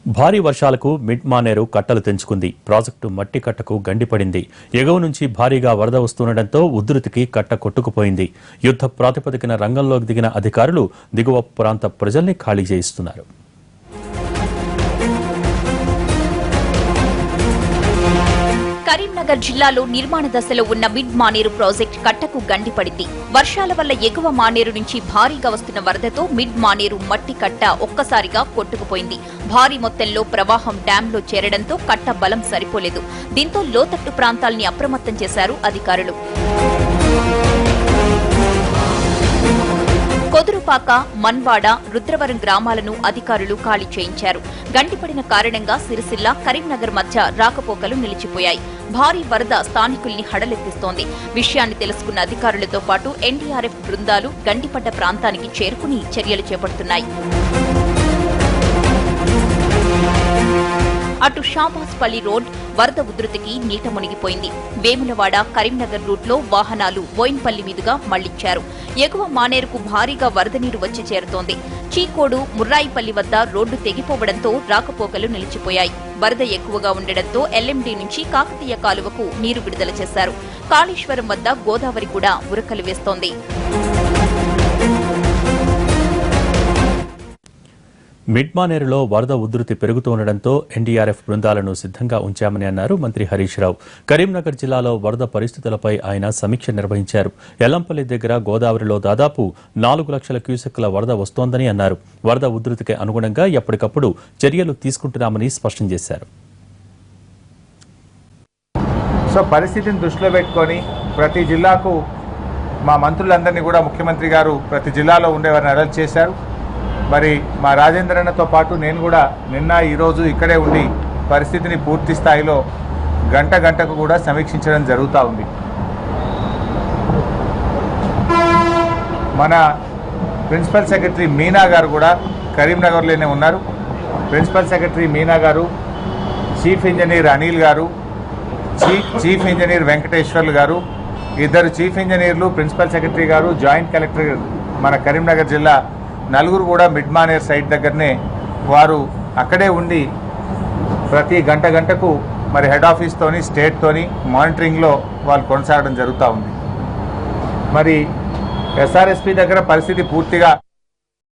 భారీ వర్షాలకు మిడ్ మానేరు కట్టలు తెంచుకుంది. ప్రాజెక్టు మట్టి కట్టకు గండిపడింది. ఎగువ నుంచి భారీగా వరద వస్తుండటంతో ఉధృతికి కట్ట కొట్టుకుపోయింది. యుద్ధ ప్రాతిపదికన రంగంలోకి దిగిన అధికారులు దిగువ ప్రాంత ప్రజల్ని ఖాళీ చేయిస్తున్నారు. కరీంనగర్ జిల్లాలో నిర్మాణ దశలో ఉన్న మిడ్ మానేరు ప్రాజెక్ట్ కట్టకు గండిపడింది. వర్షాల వల్ల ఎగువ మానేరు నుంచి భారీగా వస్తున్న వరదతో మిడ్ మానేరు మట్టి కట్ట ఒక్కసారిగా కొట్టుకుపోయింది. భారీ మొత్తంలో ప్రవాహం డ్యాంలో చేరడంతో కట్ట బలం సరిపోలేదు. దీంతో లోతట్టు ప్రాంతాల్ని అప్రమత్తం చేశారు అధికారులు. కొదురుపాక, మన్వాడ, రుద్రవరం గ్రామాలను అధికారులు ఖాళీ చేయించారు. గండిపడిన కారణంగా సిరిసిల్ల, కరీంనగర్ మధ్య రాకపోకలు నిలిచిపోయాయి. భారీ వరద స్థానికుల్ని హడలెత్తిస్తోంది. విషయాన్ని తెలుసుకున్న అధికారులతో పాటు ఎన్డీఆర్ఎఫ్ బృందాలు గండిపడ్డ ప్రాంతానికి చేరుకుని చర్యలు చేపడుతున్నాయి. అటు షాబాస్పల్లి రోడ్ వరద ఉధృతికి నీట మునిగిపోయింది. వేములవాడ, కరీంనగర్ రూట్లో వాహనాలు బోయిన్పల్లి మీదుగా మళ్లించారు. ఎగువ మానేరుకు భారీగా వరద నీరు వచ్చి చేరుతోంది. చీకోడు, ముర్రాయిపల్లి వద్ద రోడ్డు తెగిపోవడంతో రాకపోకలు నిలిచిపోయాయి. వరద ఎక్కువగా ఉండడంతో ఎల్ఎండీ నుంచి కాకతీయ కాలువకు నీరు విడుదల చేశారు. కాళేశ్వరం వద్ద గోదావరి కూడా ఉరకలు వేస్తోంది. మిడ్ మానేరులో వరద ఉధృతి పెరుగుతుండటంతో ఎన్డీఆర్ఎఫ్ బృందాలను సిద్ధంగా ఉంచామని అన్నారు మంత్రి హరీష్ రావు. కరీంనగర్ జిల్లాలో వరద పరిస్థితులపై ఆయన సమీక్ష నిర్వహించారు. ఎల్లంపల్లి దగ్గర గోదావరిలో దాదాపు 4 లక్షల క్యూసెక్కుల వరద వస్తోందని అన్నారు. వరద ఉధృతికి అనుగుణంగా ఎప్పటికప్పుడు చర్యలు తీసుకుంటున్నామని స్పష్టం చేశారు. పరిస్థితిని దృష్టిలో పెట్టుకొని ప్రతి జిల్లాకు మా మంత్రులందరినీ కూడా ముఖ్యమంత్రి గారు ప్రతి జిల్లాలో ఉండేవారిని అరెస్ట్ చేశారు. మరి మా రాజేంద్రన్నతో పాటు నేను కూడా నిన్న ఈరోజు ఇక్కడే ఉండి పరిస్థితిని పూర్తి స్థాయిలో గంటకు కూడా సమీక్షించడం జరుగుతూ ఉంది. మన ప్రిన్సిపల్ సెక్రటరీ మీనా గారు కూడా కరీంనగర్లోనే ఉన్నారు. ప్రిన్సిపల్ సెక్రటరీ మీనా గారు, చీఫ్ ఇంజనీర్ అనిల్ గారు, చీఫ్ ఇంజనీర్ వెంకటేశ్వర్లు గారు, ఇద్దరు చీఫ్ ఇంజనీర్లు, ప్రిన్సిపల్ సెక్రటరీ గారు, జాయింట్ కలెక్టర్ మన కరీంనగర్ జిల్లా నలుగురు కూడా మిడ్ మానేర్ సైట్ దగ్గరనే వారు అక్కడే ఉండి ప్రతి గంటకు మరి హెడ్ ఆఫీస్తోని స్టేట్తోని మానిటరింగ్లో వాళ్ళు కొనసాగడం జరుగుతూ ఉంది. మరి ఎస్ఆర్ఎస్పీ దగ్గర పరిస్థితి పూర్తిగా